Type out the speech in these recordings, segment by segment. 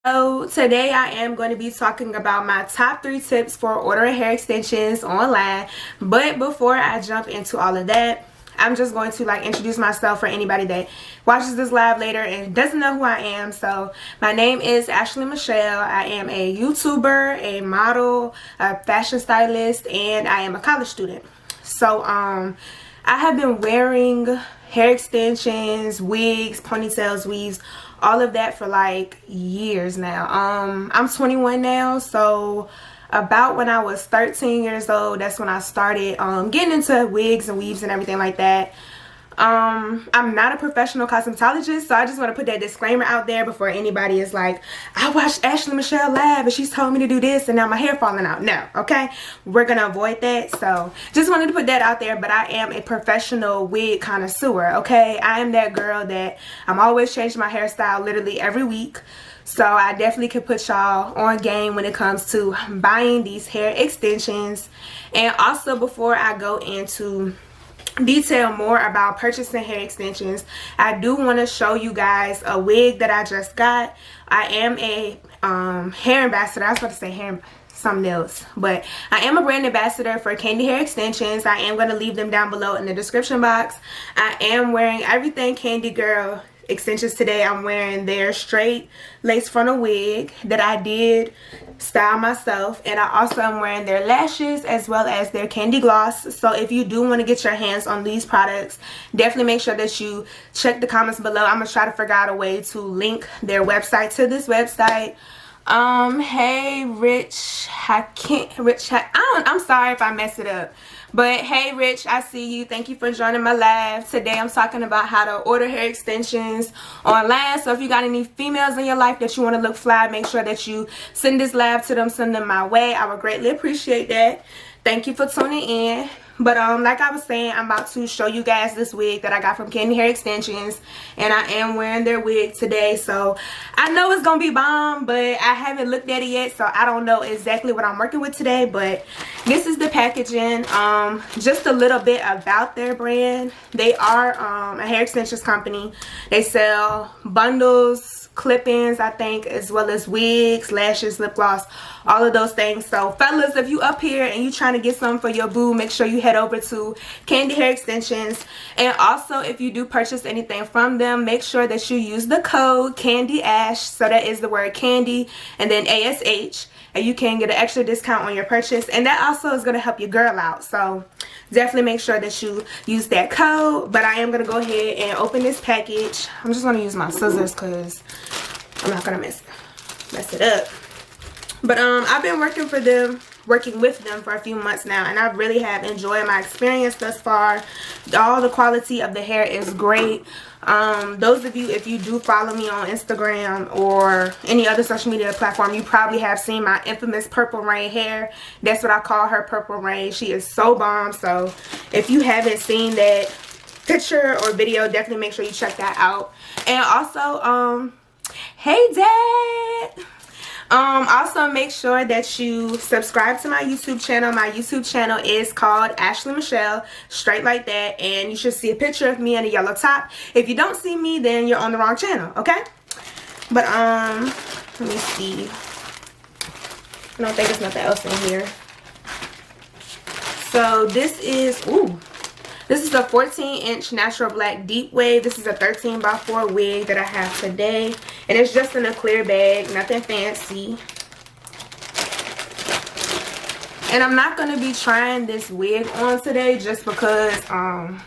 So today I am going to be talking about my top 3 tips for ordering hair extensions online. But before I jump into all of that, I'm just going to introduce myself for anybody that watches this live later and doesn't know who I am. So my name is Ashley Michelle. I am a YouTuber, a model, a fashion stylist, and I am a college student. So I have been wearing hair extensions, wigs, ponytails, weaves, all of that for years now. I'm 21 now, so about when I was 13 years old, that's when I started getting into wigs and weaves and everything like that. I'm not a professional cosmetologist, so I just want to put that disclaimer out there before anybody is like, I watched Ashley Michelle live and she's told me to do this and now my hair falling out. No, okay? We're going to avoid that. So just wanted to put that out there, but I am a professional wig connoisseur, okay? I am that girl that I'm always changing my hairstyle literally every week. So I definitely could put y'all on game when it comes to buying these hair extensions. And also, before I go into detail more about purchasing hair extensions, I do want to show you guys a wig that I just got. I am a hair ambassador. I was about to say hair something else, but I am a brand ambassador for Candy Hair Extensions. I am going to leave them down below in the description box. I am wearing everything Candy Girl extensions today. I'm wearing their straight lace frontal wig that I did style myself, and I also am wearing their lashes as well as their candy gloss. So if you do want to get your hands on these products, definitely make sure that you check the comments below. I'm gonna try to figure out a way to link their website to this website. Hey Rich, I'm sorry if I mess it up, but hey Rich, I see you. Thank you for joining my live. Today I'm talking about how to order hair extensions online. So if you got any females in your life that you want to look fly, make sure that you send this live to them, send them my way. I would greatly appreciate that. Thank you for tuning in. But like I was saying, I'm about to show you guys this wig that I got from Candy Hair Extensions, and I am wearing their wig today. So I know it's gonna be bomb, but I haven't looked at it yet, so I don't know exactly what I'm working with today. But this is the packaging. Just a little bit about their brand. They are a hair extensions company. They sell bundles, clip-ins, I think, as well as wigs, lashes, lip gloss, all of those things. So fellas, if you up here and you trying to get something for your boo, make sure you head over to Candy Hair Extensions. And also, if you do purchase anything from them, make sure that you use the code CANDYASH. So that is the word candy and then ASH, and you can get an extra discount on your purchase, and that also is going to help your girl out. So definitely make sure that you use that code. But I am going to go ahead and open this package. I'm just going to use my scissors because I'm not going to mess it up. But I've been working with them for a few months now, and I really have enjoyed my experience thus far. All the quality of the hair is great. Those of you, if you do follow me on Instagram or any other social media platform, you probably have seen my infamous Purple Rain hair. That's what I call her, Purple Rain. She is so bomb. So if you haven't seen that picture or video, definitely make sure you check that out. And also, hey Dad! Also make sure that you subscribe to my YouTube channel. My YouTube channel is called Ashley Michelle, straight like that, and you should see a picture of me in a yellow top. If you don't see me, then you're on the wrong channel, okay? But let me see. I don't think there's nothing else in here. So this is a 14-inch natural black deep wave. This is a 13x4 wig that I have today. And it's just in a clear bag, nothing fancy. And I'm not going to be trying this wig on today just because I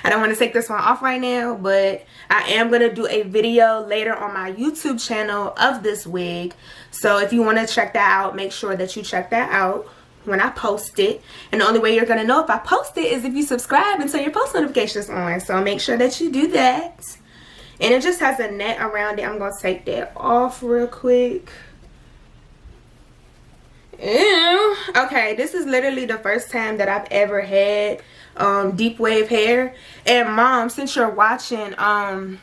don't want to take this one off right now. But I am going to do a video later on my YouTube channel of this wig. So if you want to check that out, make sure that you check that out when I post it. And the only way you're going to know if I post it is if you subscribe and turn your post notifications on. So make sure that you do that. And it just has a net around it. I'm going to take that off real quick. Ew. Okay, this is literally the first time that I've ever had deep wave hair. And Mom, since you're watching, I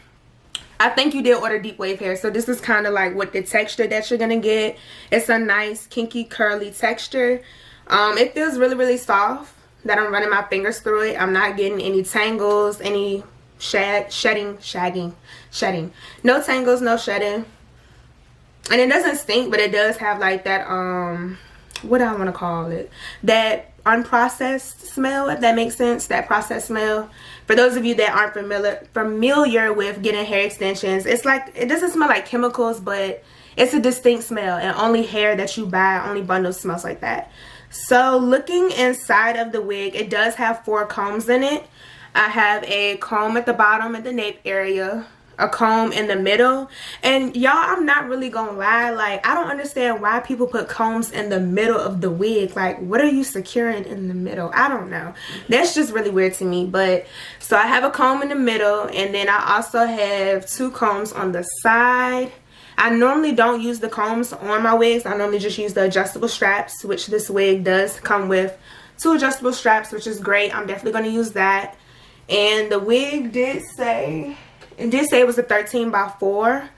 think you did order deep wave hair. So this is kind of like what the texture that you're going to get. It's a nice kinky curly texture. It feels really, really soft that I'm running my fingers through it. I'm not getting any tangles, any shedding. No tangles, no shedding. And it doesn't stink, but it does have like that what do I want to call it, that unprocessed smell, if that makes sense, that processed smell. For those of you that aren't familiar with getting hair extensions, it's like, it doesn't smell like chemicals, but it's a distinct smell, and only hair that you buy, only bundles smells like that. So looking inside of the wig, it does have 4 combs in it. I have a comb at the bottom at the nape area, a comb in the middle, and y'all, I'm not really gonna lie, like, I don't understand why people put combs in the middle of the wig. Like, what are you securing in the middle? I don't know, that's just really weird to me. But so I have a comb in the middle, and then I also have 2 combs on the side. I normally don't use the combs on my wigs. I normally just use the adjustable straps, which this wig does come with 2 adjustable straps, which is great. I'm definitely going to use that. And the wig did say it was a 13 by 4.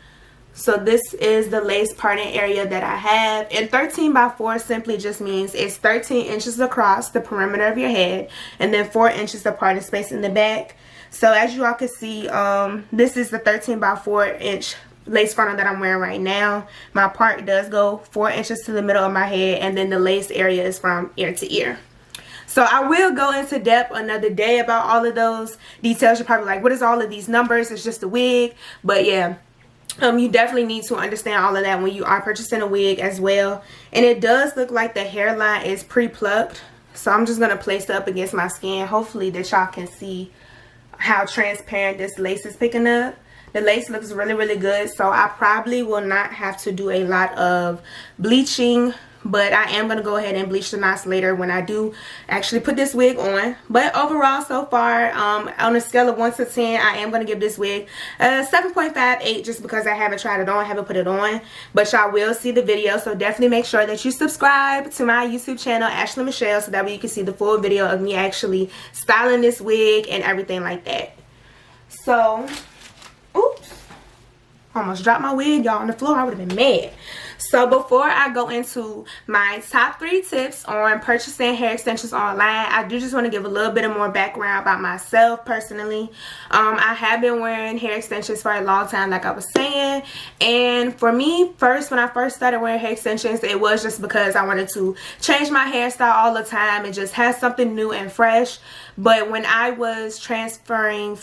So this is the lace parting area that I have. And 13 by 4 simply just means it's 13 inches across the perimeter of your head, and then 4 inches of parting space in the back. So as you all can see, this is the 13 by 4 inch lace frontal that I'm wearing right now. My part does go 4 inches to the middle of my head, and then the lace area is from ear to ear. So I will go into depth another day about all of those details. You're probably like, what is all of these numbers? It's just a wig. But yeah, you definitely need to understand all of that when you are purchasing a wig as well. And it does look like the hairline is pre-plucked. So I'm just going to place it up against my skin. Hopefully that y'all can see how transparent this lace is picking up. The lace looks really, really good. So I probably will not have to do a lot of bleaching, but I am going to go ahead and bleach the knots later when I do actually put this wig on. But overall, so far, on a scale of 1 to 10, I am going to give this wig a 7.58 just because I haven't tried it on, haven't put it on. But y'all will see the video, so definitely make sure that you subscribe to my YouTube channel, Ashley Michelle, so that way you can see the full video of me actually styling this wig and everything like that. So, oops, almost dropped my wig, y'all, on the floor. I would have been mad. So before I go into my top 3 tips on purchasing hair extensions online, I do just want to give a little bit of more background about myself personally. I have been wearing hair extensions for a long time, like I was saying. And for me, when I first started wearing hair extensions, it was just because I wanted to change my hairstyle all the time and just have something new and fresh. But when I was transitioning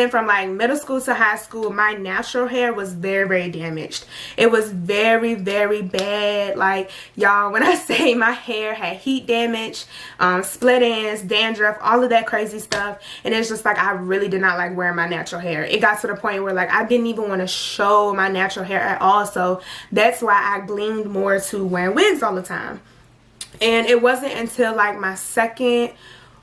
from like middle school to high school, my natural hair was very, very damaged. It was very, very bad. Like, y'all, when I say my hair had heat damage, split ends, dandruff, all of that crazy stuff. And it's just like, I really did not like wearing my natural hair. It got to the point where like I didn't even want to show my natural hair at all. So that's why I leaned more to wearing wigs all the time. And it wasn't until like my 2nd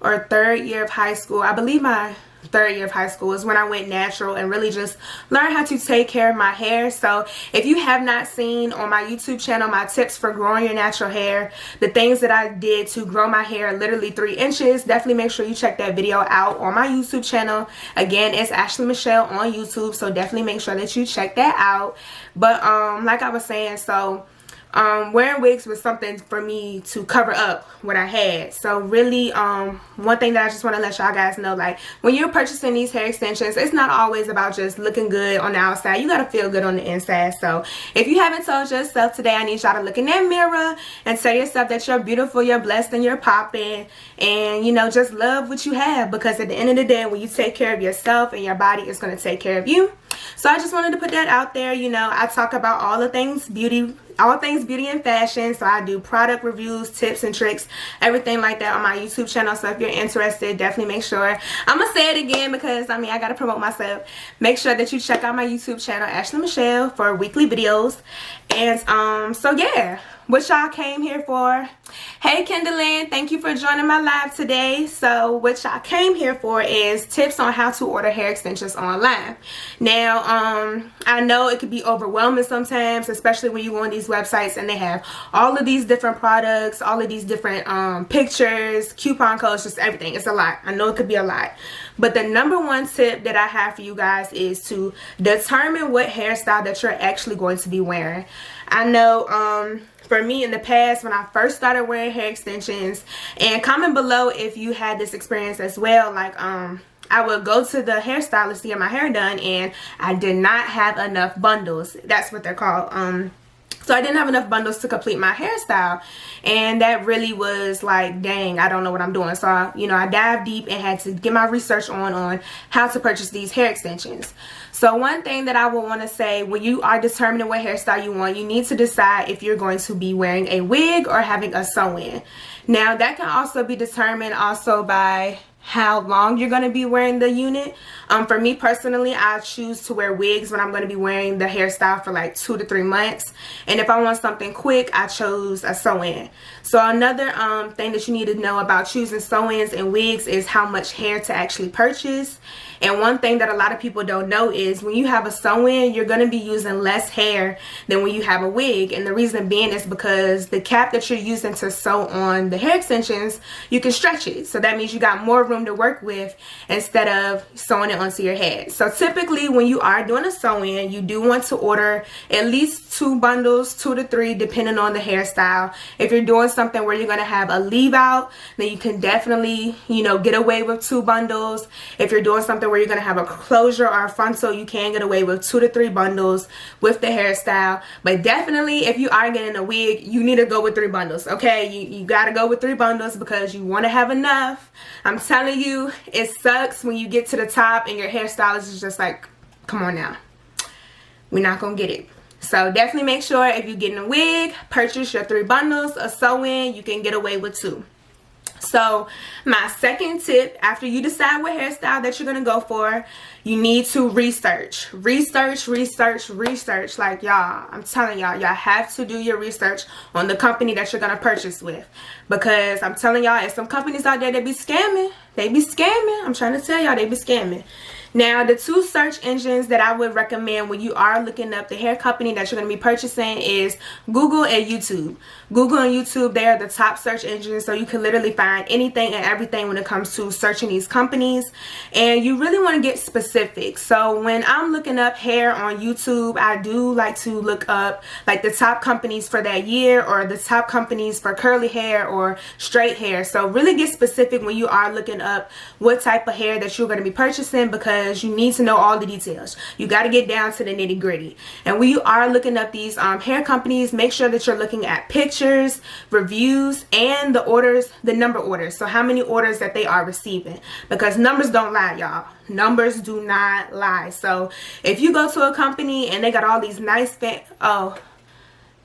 or 3rd year of high school, I believe my 3rd year of high school, is when I went natural and really just learned how to take care of my hair. So if you have not seen on my YouTube channel my tips for growing your natural hair, the things that I did to grow my hair literally 3 inches, definitely make sure you check that video out on my YouTube channel. Again, it's Ashley Michelle on YouTube, so definitely make sure that you check that out. But like I was saying, so wearing wigs was something for me to cover up what I had. So really, one thing that I just want to let y'all guys know, like, when you're purchasing these hair extensions, it's not always about just looking good on the outside. You got to feel good on the inside. So if you haven't told yourself today, I need y'all to look in that mirror and tell yourself that you're beautiful, you're blessed, and you're popping. And, you know, just love what you have, because at the end of the day, when you take care of yourself and your body, it's going to take care of you. So I just wanted to put that out there. You know, I talk about all things beauty and fashion. So I do product reviews, tips and tricks, everything like that on my YouTube channel. So if you're interested, definitely make sure, I'm gonna say it again because I mean I gotta promote myself. Make sure that you check out my YouTube channel, Ashley Michelle, for weekly videos. And so yeah, what y'all came here for. Hey Kendallin, thank you for joining my live today. So what y'all came here for is tips on how to order hair extensions online. Now I know it could be overwhelming sometimes, especially when you go on these websites and they have all of these different products, all of these different pictures, coupon codes, just everything. It's a lot. I know it could be a lot. But the #1 tip that I have for you guys is to determine what hairstyle that you're actually going to be wearing. I know for me in the past, when I first started wearing hair extensions, and comment below if you had this experience as well, like I would go to the hairstylist to get my hair done, and I did not have enough bundles. That's what they're called. So I didn't have enough bundles to complete my hairstyle, and that really was like, dang, I don't know what I'm doing. So I dived deep and had to get my research on how to purchase these hair extensions. So one thing that I would want to say, when you are determining what hairstyle you want, you need to decide if you're going to be wearing a wig or having a sew-in. Now that can also be determined also by how long you're going to be wearing the unit. For me personally, I choose to wear wigs when I'm going to be wearing the hairstyle for like 2 to 3 months. And if I want something quick, I chose a sew-in. So another thing that you need to know about choosing sew-ins and wigs is how much hair to actually purchase. And one thing that a lot of people don't know is when you have a sew-in, you're going to be using less hair than when you have a wig. And the reason being is because the cap that you're using to sew on the hair extensions, you can stretch it. So that means you got more room to work with instead of sewing it onto your head. So typically when you are doing a sew-in, you do want to order at least 2 bundles, 2 to 3, depending on the hairstyle. If you're doing something where you're going to have a leave out, then you can definitely, get away with 2 bundles. If you're doing something where you're going to have a closure or a frontal, you can get away with 2 to 3 bundles with the hairstyle. But definitely if you are getting a wig, you need to go with 3 bundles, okay? You got to go with 3 bundles because you want to have enough. I'm telling you, it sucks when you get to the top and your hairstylist is just like, come on now, we're not going to get it. So definitely make sure if you're getting a wig, purchase your 3 bundles. A sew-in, you can get away with 2. So my second tip, after you decide what hairstyle that you're going to go for, you need to research. Like, y'all, I'm telling y'all have to do your research on the company that you're going to purchase with. Because I'm telling y'all, there's some companies out there that be scamming. They be scamming. I'm trying to tell y'all, they be scamming. Now, the 2 search engines that I would recommend when you are looking up the hair company that you're going to be purchasing is Google and YouTube. Google and YouTube, they are the top search engines, so you can literally find anything and everything when it comes to searching these companies. And you really want to get specific. So when I'm looking up hair on YouTube, I do like to look up like the top companies for that year or the top companies for curly hair or straight hair. So really get specific when you are looking up what type of hair that you're going to be purchasing, because you need to know all the details. You got to get down to the nitty gritty. And when you are looking up these hair companies, make sure that you're looking at pictures, reviews, and the number orders. So how many orders that they are receiving, because numbers don't lie, y'all. Numbers do not lie. So if you go to a company and they got all these nice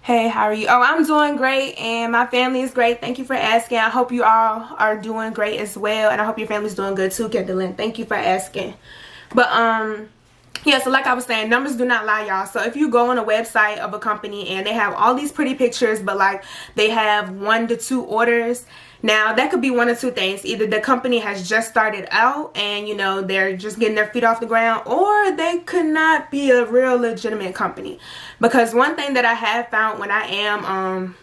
hey, how are you? Oh, I'm doing great, and my family is great. Thank you for asking. I hope you all are doing great as well, and I hope your family's doing good too, Kendallin. Thank you for asking. But yeah, so like I was saying, numbers do not lie, y'all. So if you go on a website of a company and they have all these pretty pictures, but like they have 1 to 2 orders, now that could be one of 2 things. Either the company has just started out and they're just getting their feet off the ground, or they could not be a real legitimate company. Because one thing that I have found when I am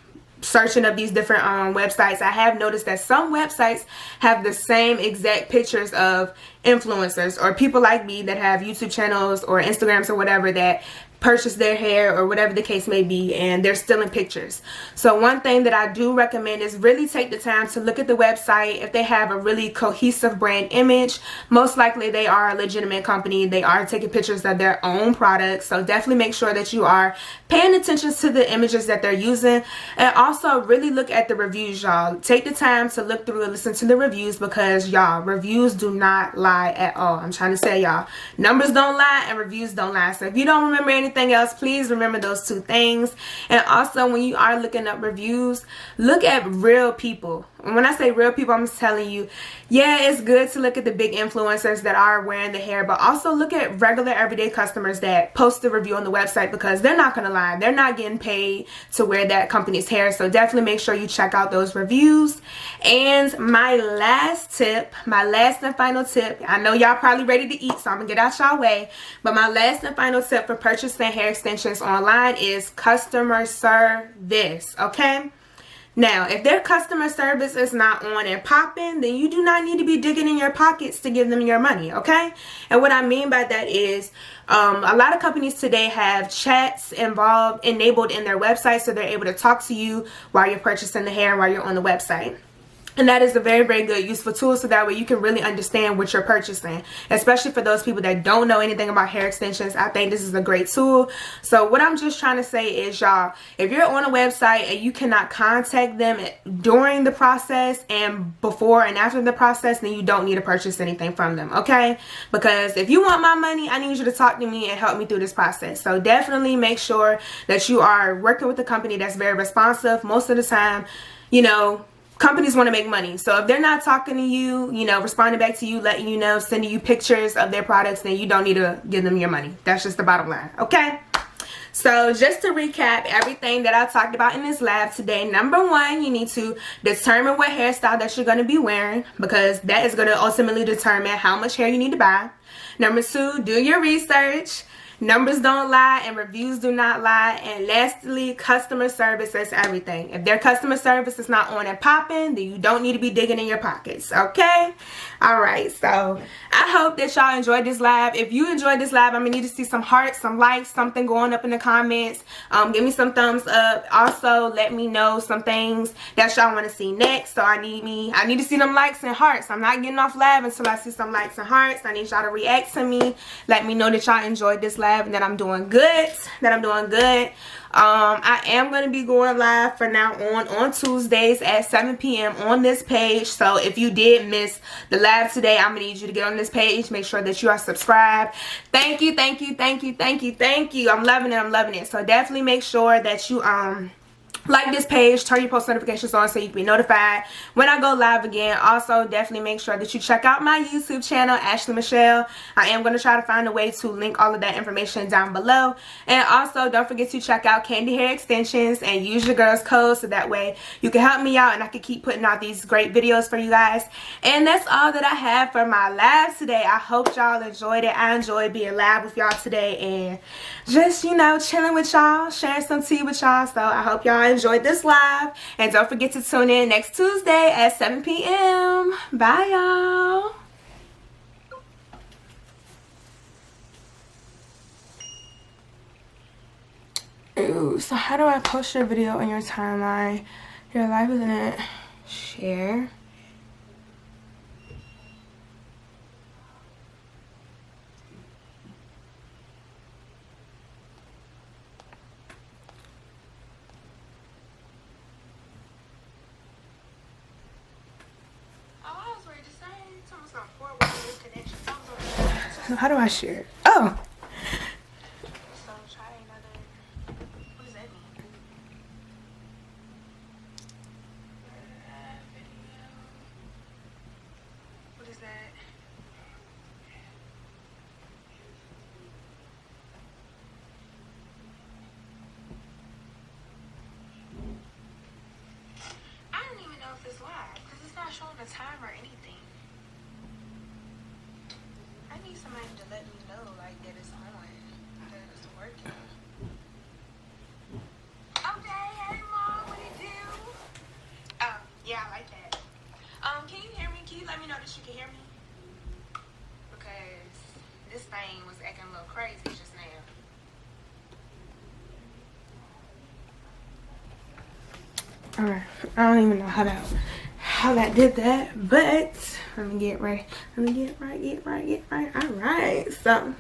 searching up these different websites, I have noticed that some websites have the same exact pictures of influencers or people like me that have YouTube channels or Instagrams or whatever that purchase their hair or whatever the case may be, and they're still in pictures. So one thing that I do recommend is really take the time to look at the website. If they have a really cohesive brand image, most likely they are a legitimate company. They are taking pictures of their own products. So definitely make sure that you are paying attention to the images that they're using, and also really look at the reviews, y'all. Take the time to look through and listen to the reviews, because y'all, reviews do not lie at all. I'm trying to say, y'all, numbers don't lie and reviews don't lie. So if you don't remember anything else, please remember those 2 things. And also, when you are looking up reviews, look at real people. And when I say real people, I'm telling you, yeah, it's good to look at the big influencers that are wearing the hair, but also look at regular everyday customers that post the review on the website, because they're not going to lie. They're not getting paid to wear that company's hair. So definitely make sure you check out those reviews. And my last tip, my last and final tip, I know y'all probably ready to eat, so I'm going to get out y'all way, but my last and final tip for purchasing hair extensions online is customer service, okay? Now, if their customer service is not on and popping, then you do not need to be digging in your pockets to give them your money, okay? And what I mean by that is a lot of companies today have chats enabled in their website, so they're able to talk to you while you're purchasing the hair, while you're on the website. And that is a very, very good, useful tool, so that way you can really understand what you're purchasing. Especially for those people that don't know anything about hair extensions, I think this is a great tool. So what I'm just trying to say is, y'all, if you're on a website and you cannot contact them during the process and before and after the process, then you don't need to purchase anything from them, okay? Because if you want my money, I need you to talk to me and help me through this process. So definitely make sure that you are working with a company that's very responsive. Most of the time, you know, companies want to make money. So if they're not talking to you, you know, responding back to you, letting you know, sending you pictures of their products, then you don't need to give them your money. That's just the bottom line, okay? So just to recap everything that I talked about in this lab today, number one, you need to determine what hairstyle that you're going to be wearing, because that is going to ultimately determine how much hair you need to buy. Number two, do your research. Numbers don't lie and reviews do not lie. And lastly, customer service is everything. If their customer service is not on and popping, then you don't need to be digging in your pockets, okay? Alright, so I hope that y'all enjoyed this lab. If you enjoyed this lab, I'm going to need to see some hearts, some likes, something going up in the comments. Give me some thumbs up. Also, let me know some things that y'all want to see next. So I need to see them likes and hearts. I'm not getting off lab until I see some likes and hearts. I need y'all to react to me. Let me know that y'all enjoyed this lab and that I'm doing good. I am going to be going live from now on Tuesdays at 7 p.m. on this page. So if you did miss the lab today, I'm going to need you to get on this page. Make sure that you are subscribed. Thank you. I'm loving it. So definitely make sure that you like this page, turn your post notifications on so you can be notified when I go live again. Also, definitely make sure that you check out my YouTube channel, Ashley Michelle. I am going to try to find a way to link all of that information down below. And also, don't forget to check out Candy Hair Extensions and use your girl's code so that way you can help me out and I can keep putting out these great videos for you guys. And that's all that I have for my live today. I hope y'all enjoyed it. I enjoyed being live with y'all today and just, you know, chilling with y'all, sharing some tea with y'all. So I hope y'all enjoyed this live, and don't forget to tune in next Tuesday at 7 p.m. Bye, y'all. Ooh, so how do I post your video on your timeline? Your live isn't share. So how do I share? Oh. So try another. What does that mean? What is that? I don't even know if it's live because it's not showing the time or anything. I need somebody to let me know, like, that it's on, that it's working. Okay, hey, Mom, what it do? Yeah, I like that. Can you hear me? Can you let me know that you can hear me? Because this thing was acting a little crazy just now. Alright, I don't even know how that did that, but let me get right. Alright, so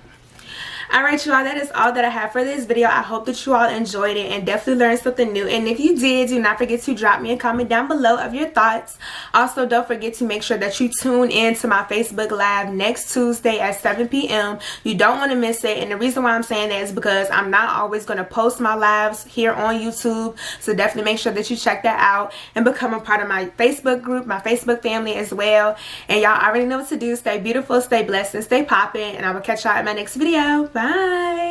alright, you all, that is all that I have for this video. I hope that you all enjoyed it and definitely learned something new. And if you did, do not forget to drop me a comment down below of your thoughts. Also, don't forget to make sure that you tune in to my Facebook Live next Tuesday at 7 p.m. You don't want to miss it. And the reason why I'm saying that is because I'm not always going to post my lives here on YouTube. So definitely make sure that you check that out and become a part of my Facebook group, my Facebook family as well. And y'all already know what to do. Stay beautiful, stay blessed, and stay popping. And I will catch y'all in my next video. Bye.